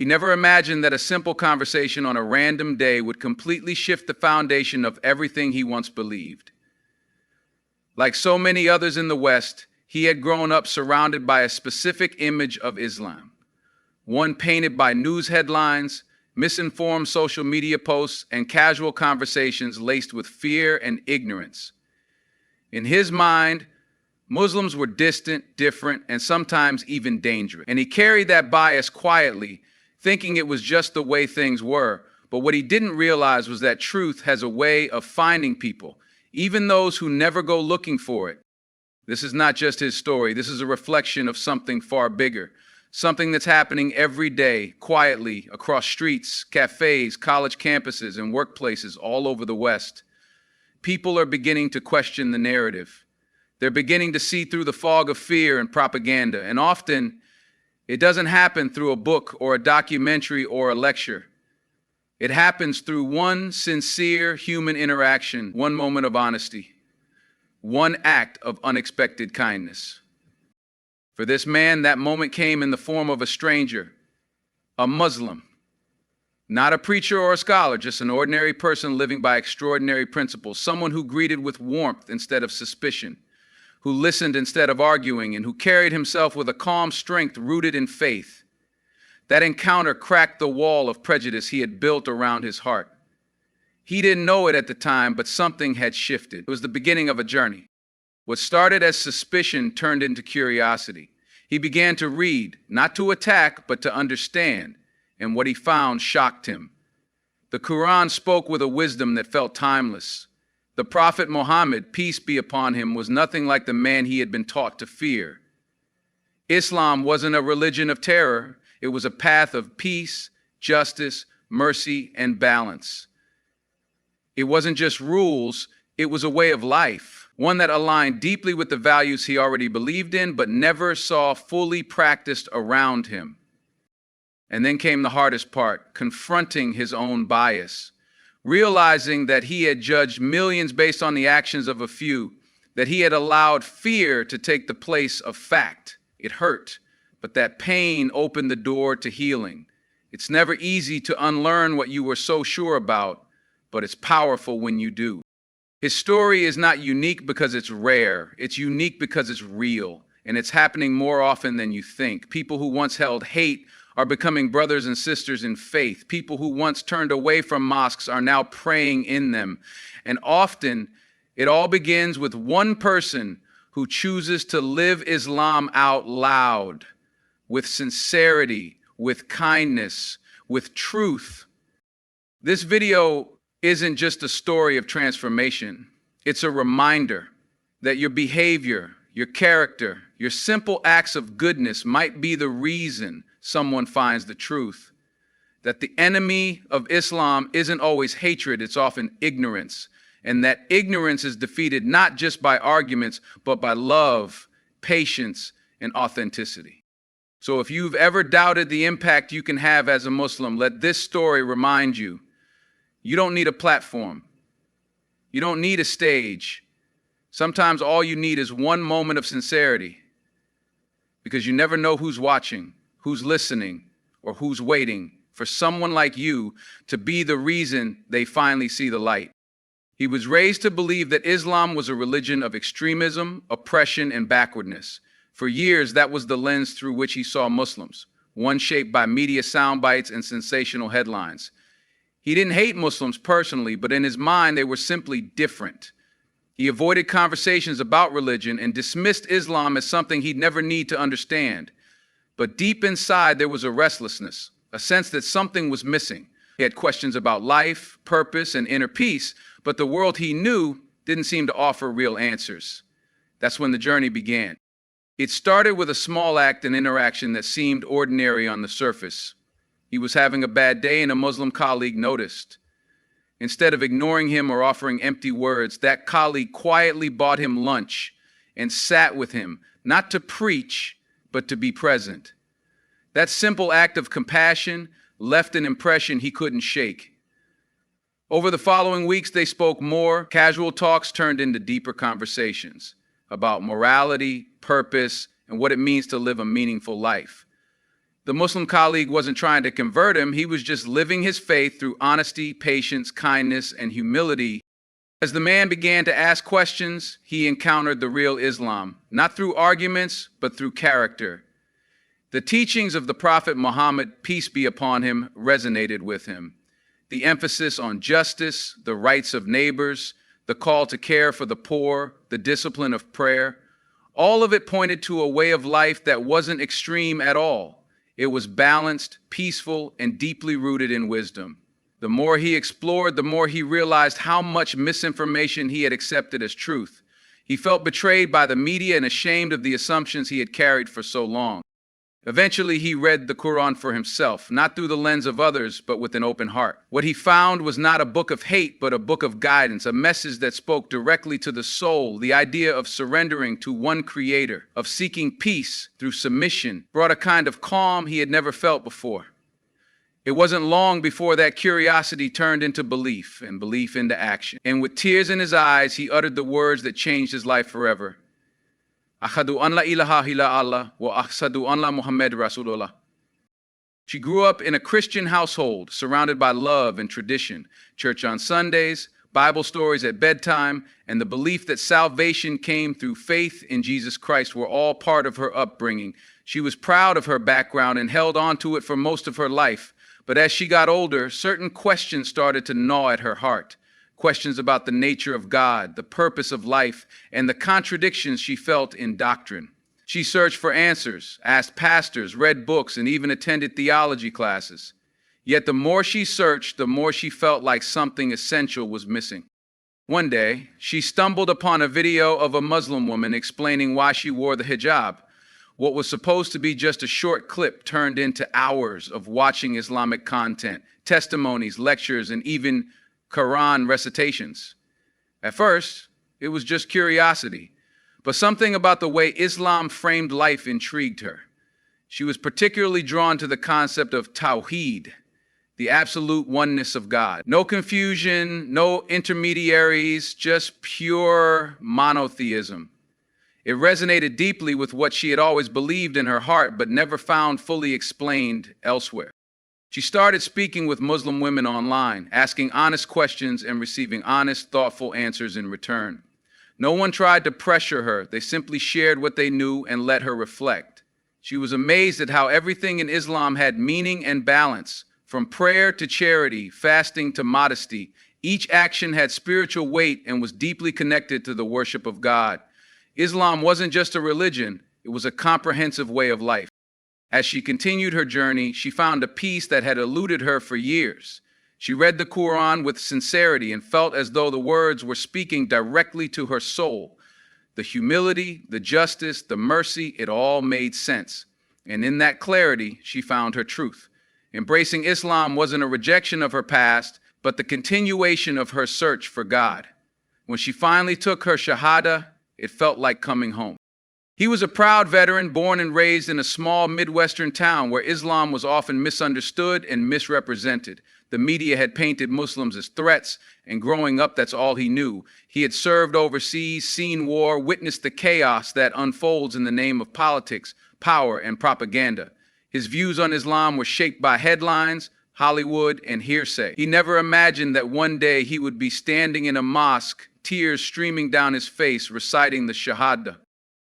He never imagined that a simple conversation on a random day would completely shift the foundation of everything he once believed. Like so many others in the West, he had grown up surrounded by a specific image of Islam, one painted by news headlines, misinformed social media posts, and casual conversations laced with fear and ignorance. In his mind, Muslims were distant, different, and sometimes even dangerous. And he carried that bias quietly, thinking it was just the way things were. But what he didn't realize was that truth has a way of finding people, even those who never go looking for it. This is not just his story. This is a reflection of something far bigger, something that's happening every day, quietly, across streets, cafes, college campuses, and workplaces all over the West. People are beginning to question the narrative. They're beginning to see through the fog of fear and propaganda, and often it doesn't happen through a book or a documentary or a lecture. It happens through one sincere human interaction, one moment of honesty, one act of unexpected kindness. For this man, that moment came in the form of a stranger, a Muslim, not a preacher or a scholar, just an ordinary person living by extraordinary principles, someone who greeted with warmth instead of suspicion, who listened instead of arguing, and who carried himself with a calm strength rooted in faith. That encounter cracked the wall of prejudice he had built around his heart. He didn't know it at the time, but something had shifted. It was the beginning of a journey. What started as suspicion turned into curiosity. He began to read, not to attack, but to understand, and what he found shocked him. The Quran spoke with a wisdom that felt timeless. The Prophet Muhammad, peace be upon him, was nothing like the man he had been taught to fear. Islam wasn't a religion of terror. It was a path of peace, justice, mercy, and balance. It wasn't just rules, it was a way of life, one that aligned deeply with the values he already believed in, but never saw fully practiced around him. And then came the hardest part, confronting his own bias, realizing that he had judged millions based on the actions of a few, that he had allowed fear to take the place of fact. It hurt, but that pain opened the door to healing. It's never easy to unlearn what you were so sure about, but it's powerful when you do. His story is not unique because it's rare. It's unique because it's real, and it's happening more often than you think. People who once held hate are becoming brothers and sisters in faith. People who once turned away from mosques are now praying in them. And often, it all begins with one person who chooses to live Islam out loud, with sincerity, with kindness, with truth. This video isn't just a story of transformation. It's a reminder that your behavior, your character, your simple acts of goodness might be the reason someone finds the truth. That the enemy of Islam isn't always hatred, it's often ignorance. And that ignorance is defeated not just by arguments, but by love, patience, and authenticity. So if you've ever doubted the impact you can have as a Muslim, let this story remind you, you don't need a platform. You don't need a stage. Sometimes all you need is one moment of sincerity, because you never know who's watching, who's listening, or who's waiting for someone like you to be the reason they finally see the light. He was raised to believe that Islam was a religion of extremism, oppression, and backwardness. For years, that was the lens through which he saw Muslims, one shaped by media sound bites and sensational headlines. He didn't hate Muslims personally, but in his mind, they were simply different. He avoided conversations about religion and dismissed Islam as something he'd never need to understand. But deep inside, there was a restlessness, a sense that something was missing. He had questions about life, purpose, and inner peace, but the world he knew didn't seem to offer real answers. That's when the journey began. It started with a small act and interaction that seemed ordinary on the surface. He was having a bad day and a Muslim colleague noticed. Instead of ignoring him or offering empty words, that colleague quietly bought him lunch and sat with him, not to preach, but to be present. That simple act of compassion left an impression he couldn't shake. Over the following weeks, they spoke more. Casual talks turned into deeper conversations about morality, purpose, and what it means to live a meaningful life. The Muslim colleague wasn't trying to convert him, he was just living his faith through honesty, patience, kindness, and humility. As the man began to ask questions, he encountered the real Islam, not through arguments, but through character. The teachings of the Prophet Muhammad, peace be upon him, resonated with him. The emphasis on justice, the rights of neighbors, the call to care for the poor, the discipline of prayer, all of it pointed to a way of life that wasn't extreme at all. It was balanced, peaceful, and deeply rooted in wisdom. The more he explored, the more he realized how much misinformation he had accepted as truth. He felt betrayed by the media and ashamed of the assumptions he had carried for so long. Eventually, he read the Quran for himself, not through the lens of others, but with an open heart. What he found was not a book of hate, but a book of guidance, a message that spoke directly to the soul. The idea of surrendering to one creator, of seeking peace through submission, brought a kind of calm he had never felt before. It wasn't long before that curiosity turned into belief, and belief into action. And with tears in his eyes, he uttered the words that changed his life forever. Ashhadu an la ilaha illallah wa ashhadu an la Muhammad Rasulullah. She grew up in a Christian household, surrounded by love and tradition, church on Sundays, Bible stories at bedtime, and the belief that salvation came through faith in Jesus Christ were all part of her upbringing. She was proud of her background and held on to it for most of her life. But as she got older, certain questions started to gnaw at her heart. Questions about the nature of God, the purpose of life, and the contradictions she felt in doctrine. She searched for answers, asked pastors, read books, and even attended theology classes. Yet the more she searched, the more she felt like something essential was missing. One day, she stumbled upon a video of a Muslim woman explaining why she wore the hijab. What was supposed to be just a short clip turned into hours of watching Islamic content, testimonies, lectures, and even Quran recitations. At first, it was just curiosity, but something about the way Islam framed life intrigued her. She was particularly drawn to the concept of Tawheed, the absolute oneness of God. No confusion, no intermediaries, just pure monotheism. It resonated deeply with what she had always believed in her heart, but never found fully explained elsewhere. She started speaking with Muslim women online, asking honest questions and receiving honest, thoughtful answers in return. No one tried to pressure her. They simply shared what they knew and let her reflect. She was amazed at how everything in Islam had meaning and balance. From prayer to charity, fasting to modesty, each action had spiritual weight and was deeply connected to the worship of God. Islam wasn't just a religion, it was a comprehensive way of life. As she continued her journey, she found a peace that had eluded her for years. She read the Quran with sincerity and felt as though the words were speaking directly to her soul. The humility, the justice, the mercy, it all made sense. And in that clarity, she found her truth. Embracing Islam wasn't a rejection of her past, but the continuation of her search for God. When she finally took her Shahadah, it felt like coming home. He was a proud veteran born and raised in a small Midwestern town where Islam was often misunderstood and misrepresented. The media had painted Muslims as threats, and growing up, that's all he knew. He had served overseas, seen war, witnessed the chaos that unfolds in the name of politics, power, and propaganda. His views on Islam were shaped by headlines, Hollywood, and hearsay. He never imagined that one day he would be standing in a mosque, tears streaming down his face, reciting the Shahadah.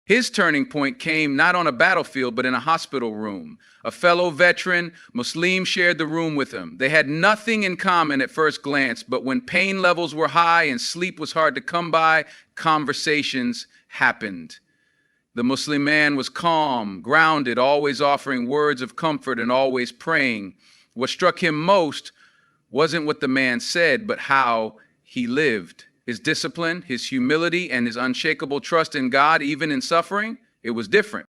His turning point came not on a battlefield, but in a hospital room. A fellow veteran, Muslim, shared the room with him. They had nothing in common at first glance, but when pain levels were high and sleep was hard to come by, conversations happened. The Muslim man was calm, grounded, always offering words of comfort and always praying. What struck him most wasn't what the man said, but how he lived. His discipline, his humility, and his unshakable trust in God, even in suffering, it was different.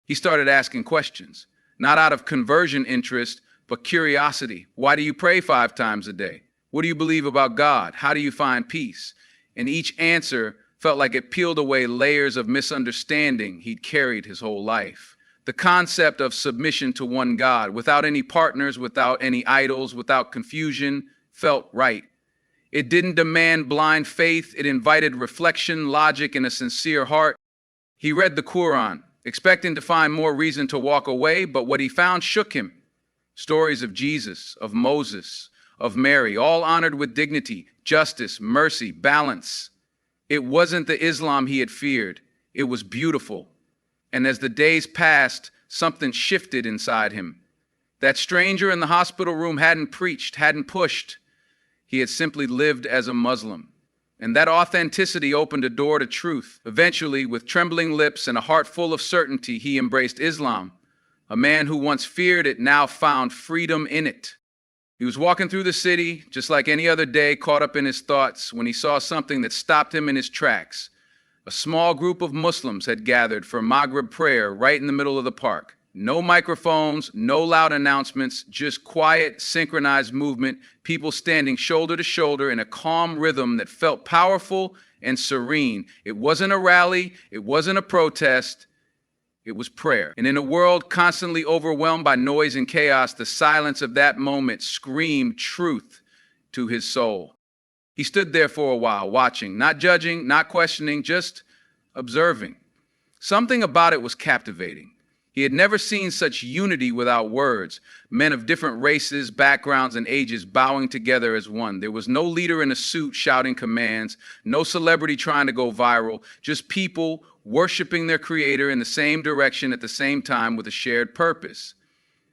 He started asking questions, not out of conversion interest, but curiosity. Why do you pray 5 times a day? What do you believe about God? How do you find peace? And each answer felt like it peeled away layers of misunderstanding he'd carried his whole life. The concept of submission to one God, without any partners, without any idols, without confusion, felt right. It didn't demand blind faith. It invited reflection, logic, and a sincere heart. He read the Quran, expecting to find more reason to walk away, but what he found shook him. Stories of Jesus, of Moses, of Mary, all honored with dignity, justice, mercy, balance. It wasn't the Islam he had feared. It was beautiful. And as the days passed, something shifted inside him. That stranger in the hospital room hadn't preached, hadn't pushed. He had simply lived as a Muslim. And that authenticity opened a door to truth. Eventually, with trembling lips and a heart full of certainty, he embraced Islam. A man who once feared it now found freedom in it. He was walking through the city, just like any other day, caught up in his thoughts, when he saw something that stopped him in his tracks. A small group of Muslims had gathered for Maghrib prayer right in the middle of the park. No microphones, no loud announcements, just quiet, synchronized movement, people standing shoulder to shoulder in a calm rhythm that felt powerful and serene. It wasn't a rally, it wasn't a protest, it was prayer. And in a world constantly overwhelmed by noise and chaos, the silence of that moment screamed truth to his soul. He stood there for a while, watching, not judging, not questioning, just observing. Something about it was captivating. He had never seen such unity without words, men of different races, backgrounds, and ages bowing together as one. There was no leader in a suit shouting commands, no celebrity trying to go viral, just people worshiping their creator in the same direction at the same time with a shared purpose.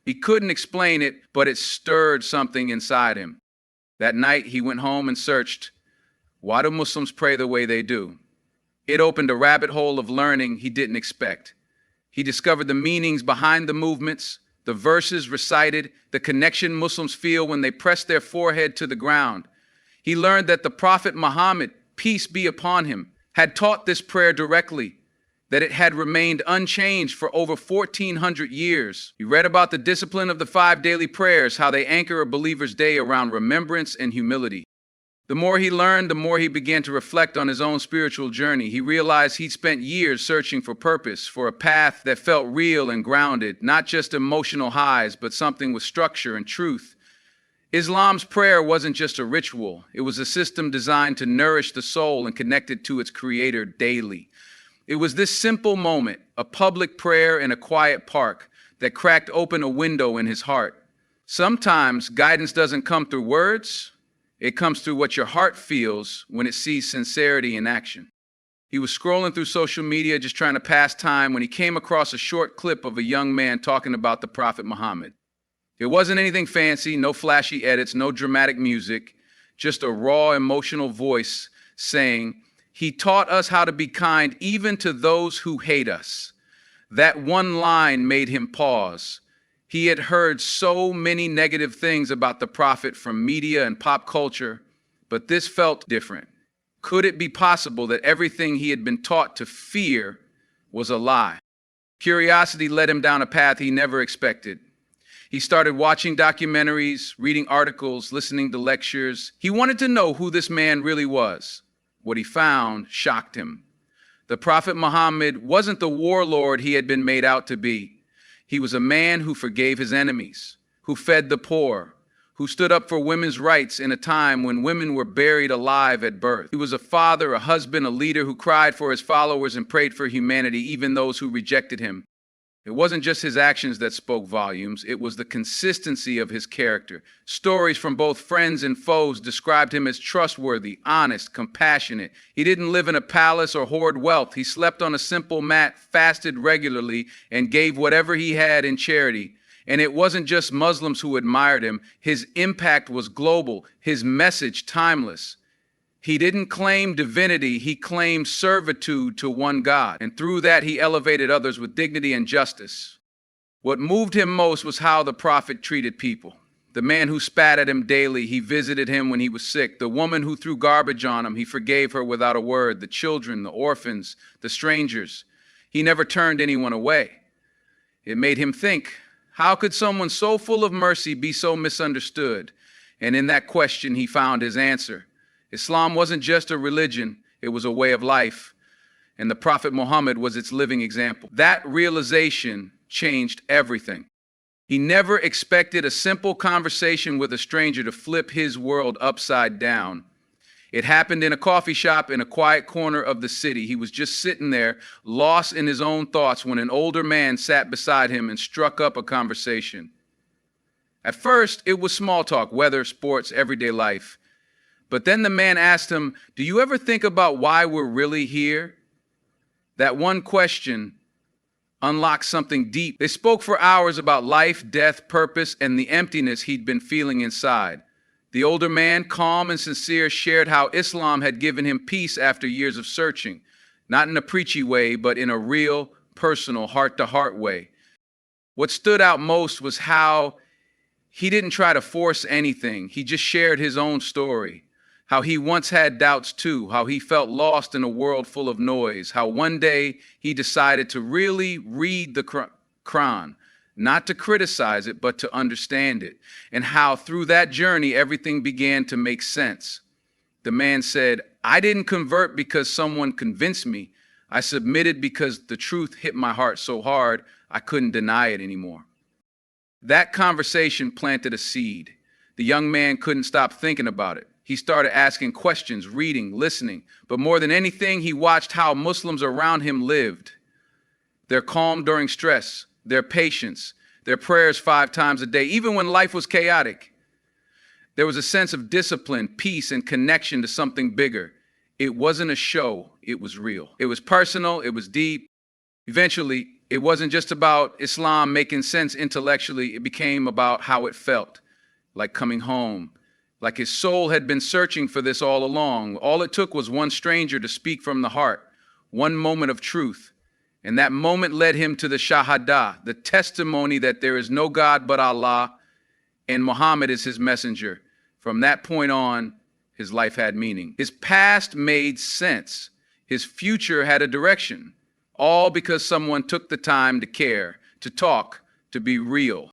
He couldn't explain it, but it stirred something inside him. That night, he went home and searched, why do Muslims pray the way they do? It opened a rabbit hole of learning he didn't expect. He discovered the meanings behind the movements, the verses recited, the connection Muslims feel when they press their forehead to the ground. He learned that the Prophet Muhammad, peace be upon him, had taught this prayer directly, that it had remained unchanged for over 1,400 years. He read about the discipline of the 5 daily prayers, how they anchor a believer's day around remembrance and humility. The more he learned, the more he began to reflect on his own spiritual journey. He realized he'd spent years searching for purpose, for a path that felt real and grounded, not just emotional highs, but something with structure and truth. Islam's prayer wasn't just a ritual. It was a system designed to nourish the soul and connect it to its creator daily. It was this simple moment, a public prayer in a quiet park, that cracked open a window in his heart. Sometimes guidance doesn't come through words. It comes through what your heart feels when it sees sincerity in action. He was scrolling through social media just trying to pass time when he came across a short clip of a young man talking about the Prophet Muhammad. It wasn't anything fancy, no flashy edits, no dramatic music, just a raw emotional voice saying, "He taught us how to be kind even to those who hate us." That one line made him pause. He had heard so many negative things about the Prophet from media and pop culture, but this felt different. Could it be possible that everything he had been taught to fear was a lie? Curiosity led him down a path he never expected. He started watching documentaries, reading articles, listening to lectures. He wanted to know who this man really was. What he found shocked him. The Prophet Muhammad wasn't the warlord he had been made out to be. He was a man who forgave his enemies, who fed the poor, who stood up for women's rights in a time when women were buried alive at birth. He was a father, a husband, a leader who cried for his followers and prayed for humanity, even those who rejected him. It wasn't just his actions that spoke volumes, it was the consistency of his character. Stories from both friends and foes described him as trustworthy, honest, compassionate. He didn't live in a palace or hoard wealth. He slept on a simple mat, fasted regularly, and gave whatever he had in charity. And it wasn't just Muslims who admired him. His impact was global, his message timeless. He didn't claim divinity, he claimed servitude to one God. And through that, he elevated others with dignity and justice. What moved him most was how the Prophet treated people. The man who spat at him daily, he visited him when he was sick. The woman who threw garbage on him, he forgave her without a word. The children, the orphans, the strangers. He never turned anyone away. It made him think, how could someone so full of mercy be so misunderstood? And in that question, he found his answer. Islam wasn't just a religion, it was a way of life, and the Prophet Muhammad was its living example. That realization changed everything. He never expected a simple conversation with a stranger to flip his world upside down. It happened in a coffee shop in a quiet corner of the city. He was just sitting there, lost in his own thoughts, when an older man sat beside him and struck up a conversation. At first, it was small talk, weather, sports, everyday life. But then the man asked him, "Do you ever think about why we're really here?" That one question unlocked something deep. They spoke for hours about life, death, purpose, and the emptiness he'd been feeling inside. The older man, calm and sincere, shared how Islam had given him peace after years of searching, not in a preachy way, but in a real, personal, heart-to-heart way. What stood out most was how he didn't try to force anything. He just shared his own story. How he once had doubts too, how he felt lost in a world full of noise, how one day he decided to really read the Quran, not to criticize it, but to understand it, and how through that journey everything began to make sense. The man said, "I didn't convert because someone convinced me. I submitted because the truth hit my heart so hard I couldn't deny it anymore." That conversation planted a seed. The young man couldn't stop thinking about it. He started asking questions, reading, listening, but more than anything, he watched how Muslims around him lived. Their calm during stress, their patience, their prayers 5 times a day, even when life was chaotic. There was a sense of discipline, peace, and connection to something bigger. It wasn't a show, it was real. It was personal, it was deep. Eventually, it wasn't just about Islam making sense intellectually, it became about how it felt, like coming home. Like his soul had been searching for this all along. All it took was one stranger to speak from the heart, one moment of truth. And that moment led him to the Shahadah, the testimony that there is no God but Allah, and Muhammad is his messenger. From that point on, his life had meaning. His past made sense. His future had a direction. All because someone took the time to care, to talk, to be real.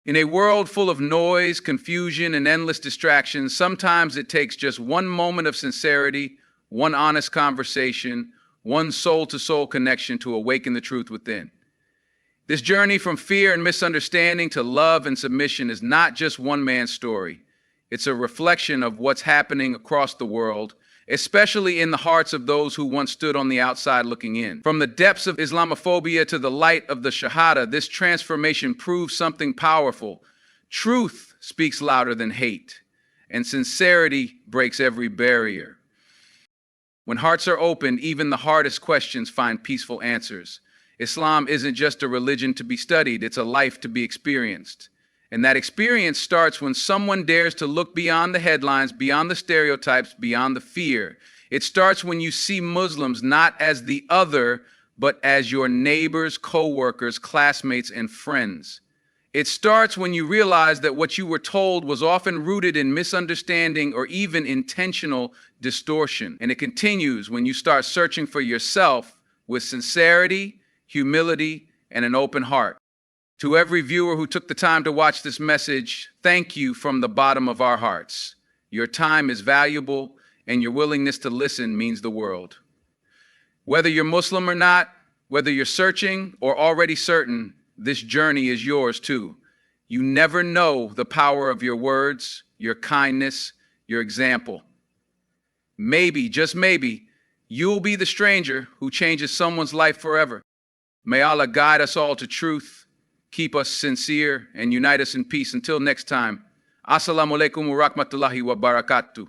In a world full of noise, confusion, and endless distractions, sometimes it takes just one moment of sincerity, one honest conversation, one soul-to-soul connection to awaken the truth within. This journey from fear and misunderstanding to love and submission is not just one man's story. It's a reflection of what's happening across the world, especially in the hearts of those who once stood on the outside looking in. From the depths of Islamophobia to the light of the Shahadah, this transformation proves something powerful. Truth speaks louder than hate, and sincerity breaks every barrier. When hearts are opened, even the hardest questions find peaceful answers. Islam isn't just a religion to be studied, it's a life to be experienced. And that experience starts when someone dares to look beyond the headlines, beyond the stereotypes, beyond the fear. It starts when you see Muslims not as the other, but as your neighbors, co-workers, classmates, and friends. It starts when you realize that what you were told was often rooted in misunderstanding or even intentional distortion. And it continues when you start searching for yourself with sincerity, humility, and an open heart. To every viewer who took the time to watch this message, thank you from the bottom of our hearts. Your time is valuable, and your willingness to listen means the world. Whether you're Muslim or not, whether you're searching or already certain, this journey is yours too. You never know the power of your words, your kindness, your example. Maybe, just maybe, you'll be the stranger who changes someone's life forever. May Allah guide us all to truth, keep us sincere, and unite us in peace. Until next time, Assalamu alaikum wa rahmatullahi wa barakatuh.